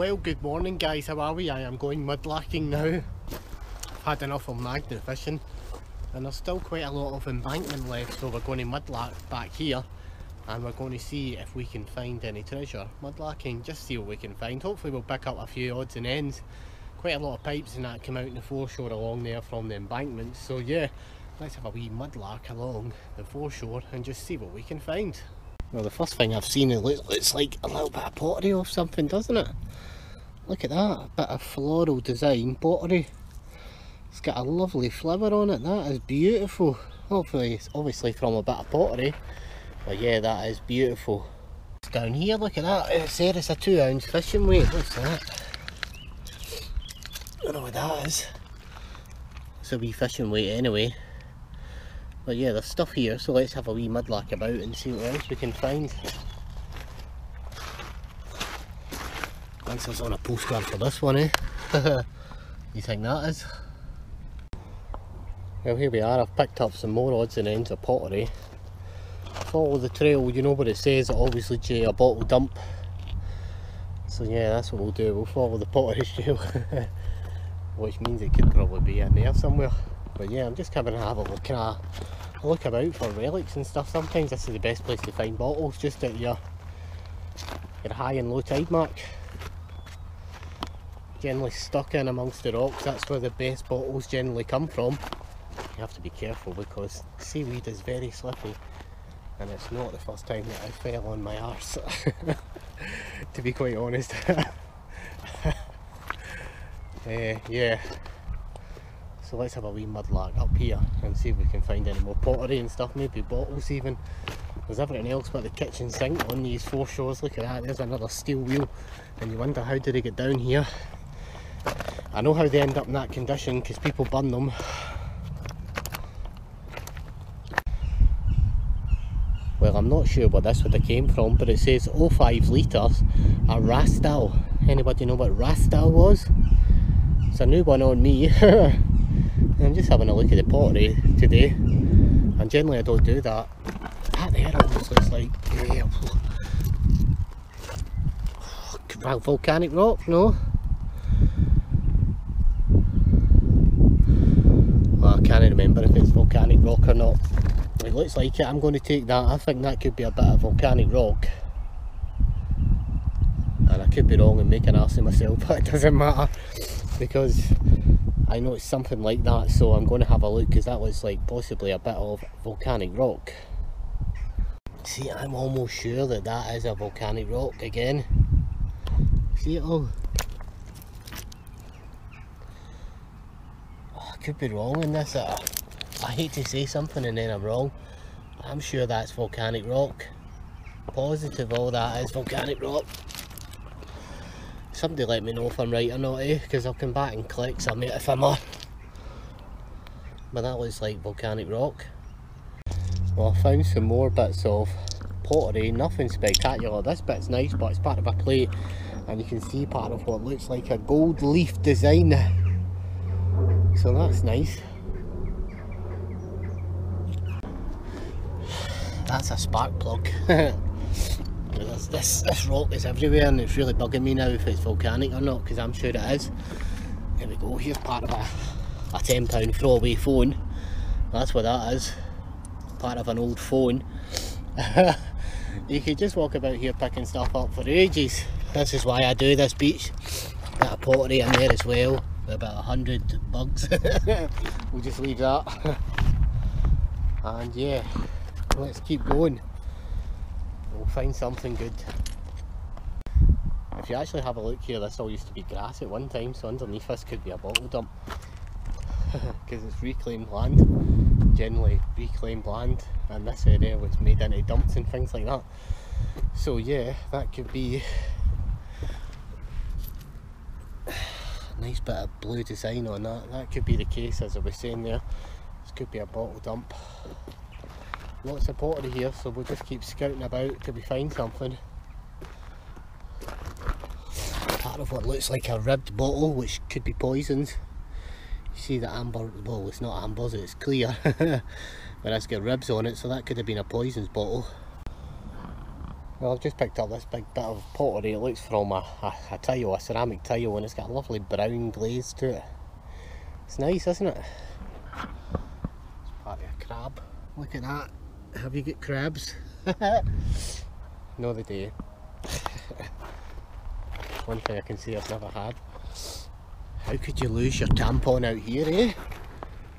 Well, good morning guys, how are we? I am going mudlarking now. I've had enough of magnet fishing and there's still quite a lot of embankment left, so we're going to mudlark back here and we're going to see if we can find any treasure. Mudlarking, just see what we can find. Hopefully we'll pick up a few odds and ends. Quite a lot of pipes and that come out in the foreshore along there from the embankment, so yeah, let's have a wee mudlark along the foreshore and just see what we can find. Well, the first thing I've seen, it looks like a little bit of pottery or something, doesn't it? Look at that, a bit of floral design pottery. It's got a lovely flavour on it, that is beautiful. Hopefully it's obviously from a bit of pottery, but yeah, that is beautiful. It's down here, look at that, it's there, it's a 2-ounce fishing weight. What's that? I don't know what that is. It's a wee fishing weight anyway. But yeah, there's stuff here, so let's have a wee mudlark about and see what else we can find. Thanks, I was on a postcard for this one, eh? You think that is? Well, here we are. I've picked up some more odds and ends of pottery. Follow the trail, you know what it says, it always leads you to a bottle dump. So yeah, that's what we'll do, we'll follow the pottery trail. Which means it could probably be in there somewhere. But yeah, I'm just coming to have a look about for relics and stuff. Sometimes this is the best place to find bottles, just at your high and low tide mark. Generally stuck in amongst the rocks, that's where the best bottles generally come from. You have to be careful because seaweed is very slippy, and it's not the first time that I fell on my arse, to be quite honest. Yeah, so let's have a wee mudlark up here and see if we can find any more pottery and stuff, maybe bottles even. There's everything else but the kitchen sink on these foreshores. Look at that, there's another steel wheel, and you wonder how did they get down here. I know how they end up in that condition because people burn them. Well, I'm not sure what this would have came from, but it says 0.5 litres a Rastal. Anybody know what Rastal was? It's a new one on me. I'm just having a look at the pottery today, and generally I don't do that. That there almost looks like volcanic rock, no? Well, I can't remember if it's volcanic rock or not. It looks like it, I'm going to take that. I think that could be a bit of volcanic rock. And I could be wrong and make an arse of myself, but it doesn't matter because I know it's something like that, so I'm going to have a look because that looks like possibly a bit of volcanic rock. See, I'm almost sure that that is a volcanic rock again. See it all? Oh, I could be wrong in this. I hate to say something and then I'm wrong. I'm sure that's volcanic rock. Positive all that is volcanic rock. Somebody let me know if I'm right or not, eh? Because I'll come back and click some if I'm not. But that looks like volcanic rock. Well, I found some more bits of pottery, nothing spectacular. This bit's nice, but it's part of a plate, and you can see part of what looks like a gold leaf design. So that's nice. That's a spark plug. This rock is everywhere and it's really bugging me now if it's volcanic or not, because I'm sure it is. There we go, here's part of a £10 throwaway phone. That's what that is. Part of an old phone. You could just walk about here picking stuff up for ages. This is why I do this beach. Bit of pottery in there as well, with about 100 bugs. We'll just leave that. And yeah, let's keep going. We'll find something good. If you actually have a look here, this all used to be grass at one time, so underneath this could be a bottle dump. Because it's reclaimed land, generally reclaimed land, and this area was made into dumps and things like that. So yeah, that could be a nice bit of blue design on that. That could be the case, as I was saying there. This could be a bottle dump. Lots of pottery here, so we'll just keep scouting about till we find something. Part of what looks like a ribbed bottle, which could be poisoned. You see the amber, well it's not amber, it's clear, but it's got ribs on it, so that could have been a poisoned bottle. Well, I've just picked up this big bit of pottery. It looks from a tile, a ceramic tile, and it's got a lovely brown glaze to it. It's nice, isn't it? It's part of a crab. Look at that. Have you got crabs? No, they do. One thing I can say I've never had. How could you lose your tampon out here, eh?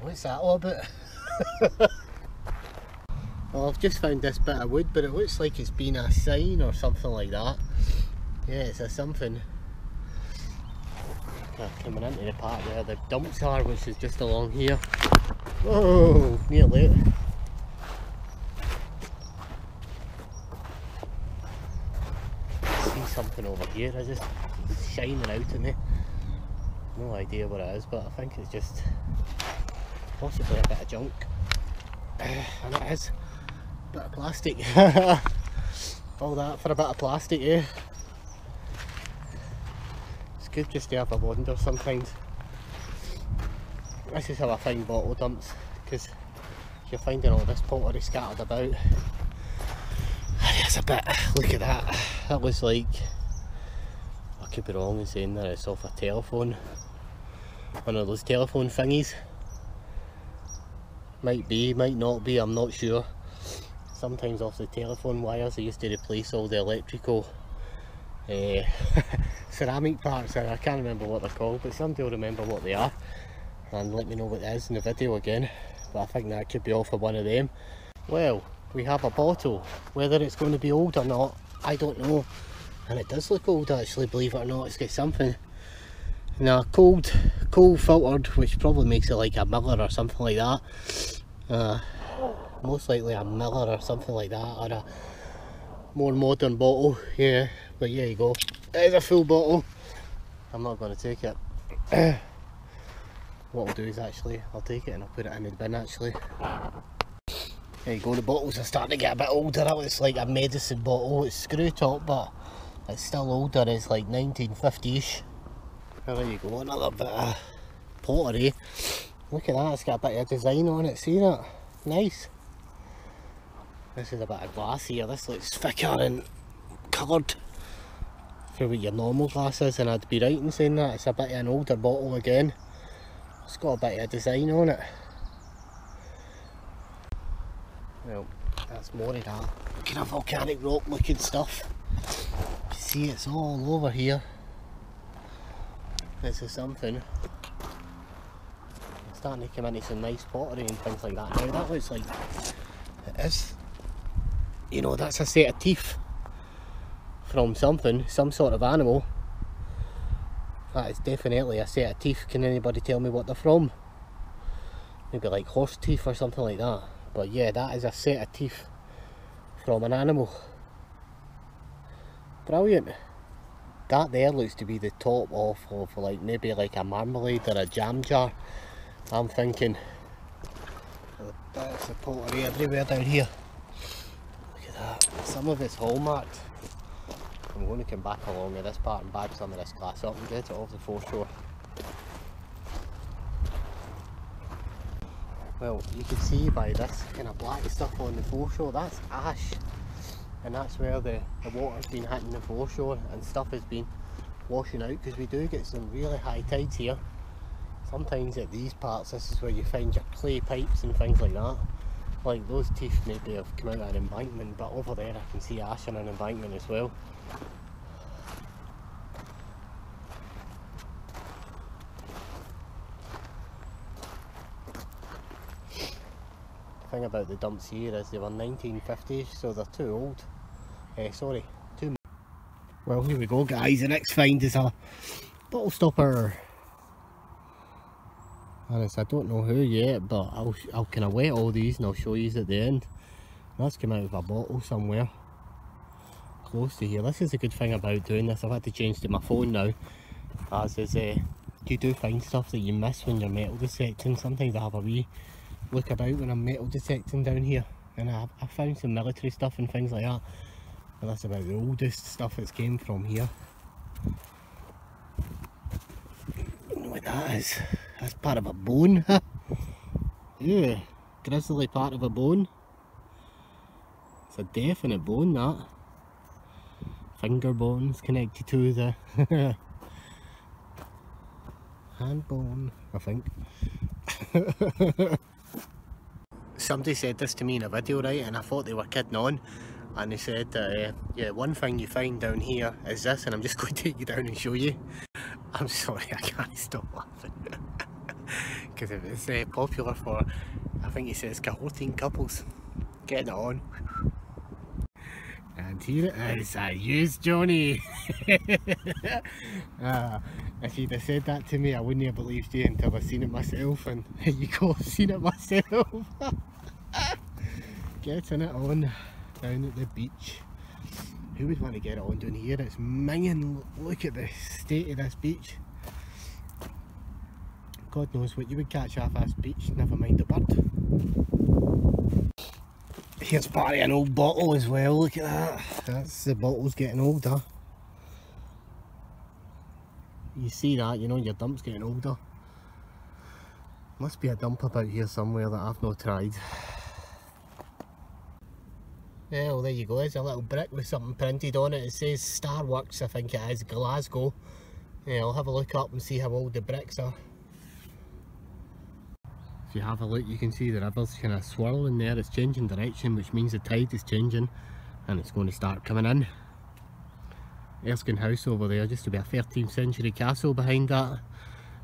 What's that all about? Well, I've just found this bit of wood, but it looks like it's been a sign or something like that. Yeah, it's a something. Coming into the part where the dumps are, which is just along here. Whoa, nearly. I see something over here, it's just shining out at me. No idea what it is, but I think it's just possibly a bit of junk. And it is. Bit of plastic. All that for a bit of plastic, eh? It's good just to have a wander sometimes. This is how I find bottle dumps, because you're finding all this pottery scattered about. There's a bit, look at that. That was like, I could be wrong in saying that it's off a telephone. One of those telephone thingies. Might be, might not be, I'm not sure. Sometimes off the telephone wires they used to replace all the electrical ceramic parts, and I can't remember what they're called, but somebody will remember what they are and let me know what it is in the video again. But I think that could be off of one of them. Well, we have a bottle. Whether it's going to be old or not, I don't know. And it does look old actually, believe it or not. It's got something. Now, cold filtered, which probably makes it like a Miller or something like that. Most likely a Miller or something like that, or a more modern bottle. Yeah, but here you go. There's a full bottle. I'm not going to take it. What I'll do is actually, I'll take it and I'll put it in the bin actually. There you go, the bottles are starting to get a bit older. It looks like a medicine bottle. It's screw top, but it's still older. It's like 1950ish. There you go, another bit of pottery. Look at that, it's got a bit of design on it, see that? Nice. This is a bit of glass here, this looks thicker and coloured for what your normal glass is, and I'd be right in saying that. It's a bit of an older bottle again. It's got a bit of design on it. Well, that's more of that kind of volcanic rock looking stuff. You see, it's all over here. This is something. I'm starting to come into some nice pottery and things like that now. That looks like it is. You know, that's a set of teeth from something, some sort of animal. That is definitely a set of teeth. Can anybody tell me what they're from? Maybe like horse teeth or something like that. But yeah, that is a set of teeth from an animal. Brilliant. That there looks to be the top of like maybe like a marmalade or a jam jar. I'm thinking that's a pottery everywhere down here. Look at that. Some of it's hallmarked. I'm going to come back along to this part and bag some of this glass up and get it off the foreshore. Well, you can see by this kind of black stuff on the foreshore, that's ash. And that's where the water's been hitting the foreshore and stuff has been washing out, because we do get some really high tides here. Sometimes at these parts, this is where you find your clay pipes and things like that. Like those teeth maybe have come out of an embankment, but over there I can see ash on an embankment as well. The thing about the dumps here is they were 1950s, so they're too old. Sorry, too. Well, here we go, guys. The next find is a bottle stopper. And it's, I don't know who yet, but I'll kind of wet all these and I'll show you at the end. That's come out of a bottle somewhere close to here. This is a good thing about doing this. I've had to change to my phone now, as is you do find stuff that you miss when you're metal detecting. Sometimes I have a wee look about when I'm metal detecting down here, and I found some military stuff and things like that. And that's about the oldest stuff that's came from here. I don't know what that is. That's part of a bone. Yeah, grizzly part of a bone. It's a definite bone, that. finger bones connected to the hand bone, I think. Somebody said this to me in a video, right, and I thought they were kidding on, and they said yeah, one thing you find down here is this, and I'm just going to take you down and show you. I'm sorry, I can't stop laughing because it's popular for, I think he says, cohorting couples. Getting it on. And here it is, I use Johnny. If you'd have said that to me, I wouldn't have believed you until I've seen it myself, and here you go, I've seen it myself. Getting it on down at the beach. Who would want to get it on down here? It's minging. Look at the state of this beach. God knows what you would catch off this beach, never mind the bird. Here's part of an old bottle as well, look at that. That's the bottle's getting older. You see that, you know your dump's getting older. Must be a dump about here somewhere that I've not tried. Yeah, well there you go, there's a little brick with something printed on it. It says Starworks, I think it is, Glasgow. Yeah, I'll have a look up and see how old the bricks are. If you have a look, you can see the river's kind of swirling there. It's changing direction, which means the tide is changing and it's going to start coming in. Erskine House over there, just to be a 13th century castle behind that.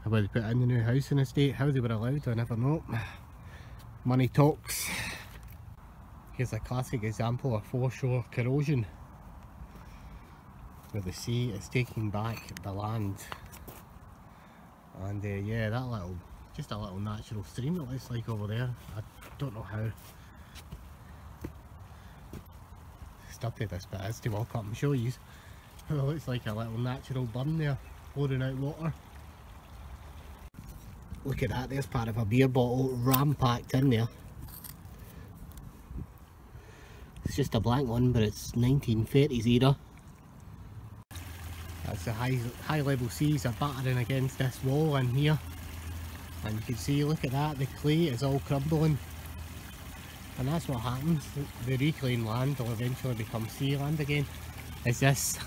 Where they put in the new housing estate, how they were allowed, I never know. Money talks. Here's a classic example of foreshore corrosion, where the sea is taking back the land. And yeah, that little, just a little natural stream it looks like over there. I don't know how sturdy this bit is to walk up and show you. It looks like a little natural burn there, pouring out water. Look at that, there's part of a beer bottle ram-packed in there. It's just a blank one, but it's 1930s era. That's the high level seas are battering against this wall in here. And you can see, look at that, the clay is all crumbling. And that's what happens, the reclaimed land will eventually become sea land again. As this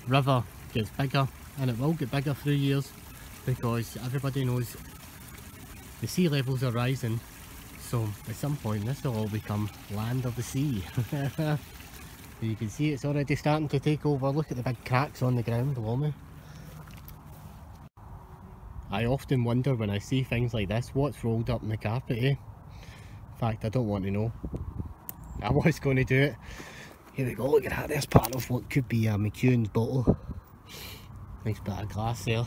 river gets bigger, and it will get bigger through years, because everybody knows the sea levels are rising, so at some point this will all become land of the sea. You can see it's already starting to take over. Look at the big cracks on the ground below me. I often wonder when I see things like this, what's rolled up in the carpet, eh? In fact, I don't want to know. I was going to do it. Here we go, look at that, there's part of what could be a McEwen's bottle. Nice bit of glass there.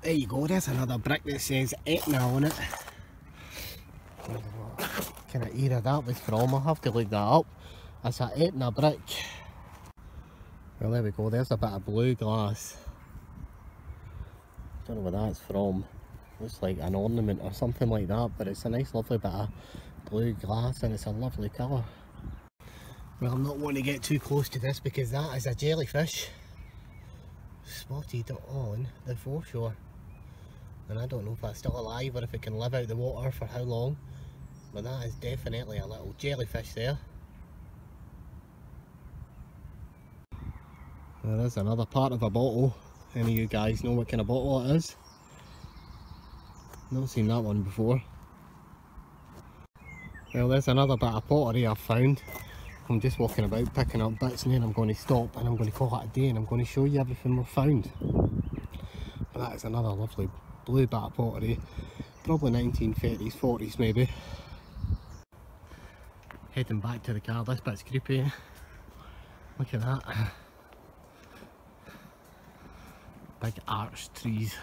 There you go, there's another brick that says Etna on it. I don't know what kind of era that was from, I'll have to look that up. That's an Etna brick. Well there we go, there's a bit of blue glass. I don't know where that's from. Looks like an ornament or something like that, but it's a nice lovely bit of blue glass and it's a lovely colour. Well, I'm not wanting to get too close to this because that is a jellyfish spotted on the foreshore. And I don't know if it's still alive or if it can live out the water for how long, but that is definitely a little jellyfish there. There is another part of a bottle. Any of you guys know what kind of bottle it is? Not seen that one before. Well, there's another bit of pottery I've found. I'm just walking about picking up bits, and then I'm going to stop and I'm going to call it a day and I'm going to show you everything we've found. But that is another lovely blue bit of pottery, probably 1930s, 40s maybe. Heading back to the car, this bit's creepy. Look at that. Big arch trees.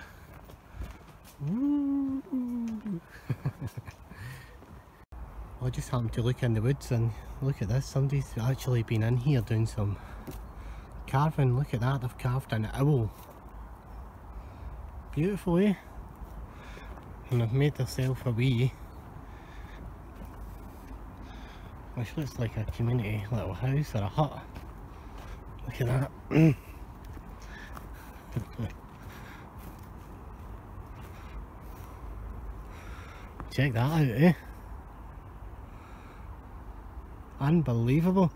I just happened to look in the woods and look at this, somebody's actually been in here doing some carving. Look at that, they've carved an owl. Beautiful, eh? And they've made themselves a wee, which looks like a community little house or a hut. Look at that. Check that out, eh? Unbelievable.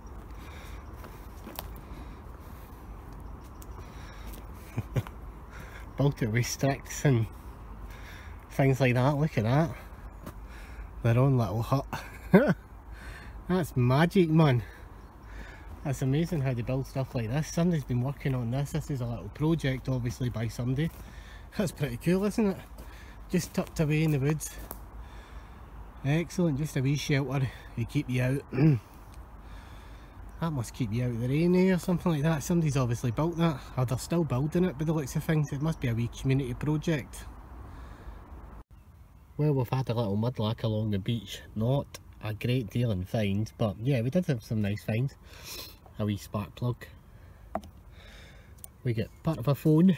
built it with sticks and things like that. Look at that. Their own little hut. That's magic, man. That's amazing how they build stuff like this. Somebody's been working on this. This is a little project, obviously, by somebody. That's pretty cool, isn't it? Just tucked away in the woods. Excellent, just a wee shelter to keep you out. That must keep you out of the rain, or something like that. Somebody's obviously built that, or they're still building it by the looks of things. It must be a wee community project. Well, we've had a little mudlark along the beach. Not a great deal in finds, but yeah, we did have some nice finds. A wee spark plug. We get part of a phone.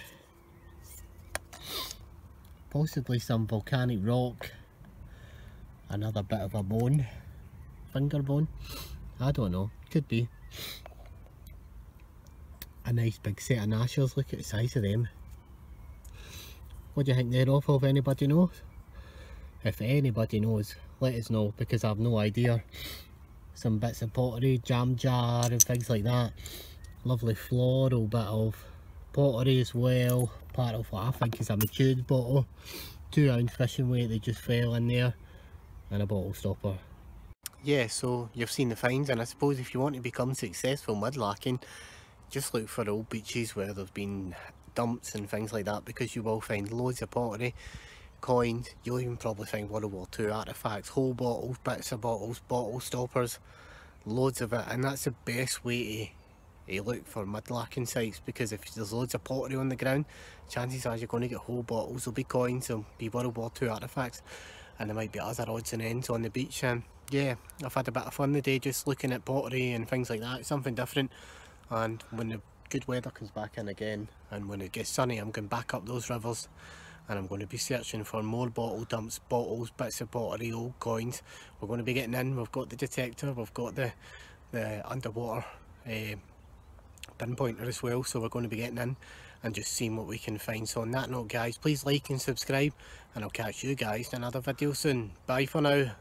Possibly some volcanic rock. Another bit of a bone. Finger bone. I don't know. Could be. A nice big set of gnashers. Look at the size of them. What do you think they're off of? Anybody knows? If anybody knows, let us know, because I have no idea. Some bits of pottery, jam jar and things like that. Lovely floral bit of pottery as well. Part of what I think is a matured bottle. 2 ounce fishing weight, they just fell in there. And a bottle stopper. Yeah, so you've seen the finds, and I suppose if you want to become successful mudlarking, just look for old beaches where there's been dumps and things like that, because you will find loads of pottery, coins. You'll even probably find World War II artefacts, whole bottles, bits of bottles, bottle stoppers, loads of it. And that's the best way to look for mudlarking sites, because if there's loads of pottery on the ground, chances are you're going to get whole bottles. There'll be coins, there'll be World War II artefacts, and there might be other odds and ends on the beach. Yeah, I've had a bit of fun today just looking at pottery and things like that. Something different. And when the good weather comes back in again, and when it gets sunny, I'm going back up those rivers, and I'm going to be searching for more bottle dumps, bottles, bits of pottery, old coins. We're going to be getting in. We've got the detector, we've got the underwater pinpointer as well, so we're going to be getting in and just seeing what we can find. So on that note, guys, please like and subscribe, and I'll catch you guys in another video soon. Bye for now.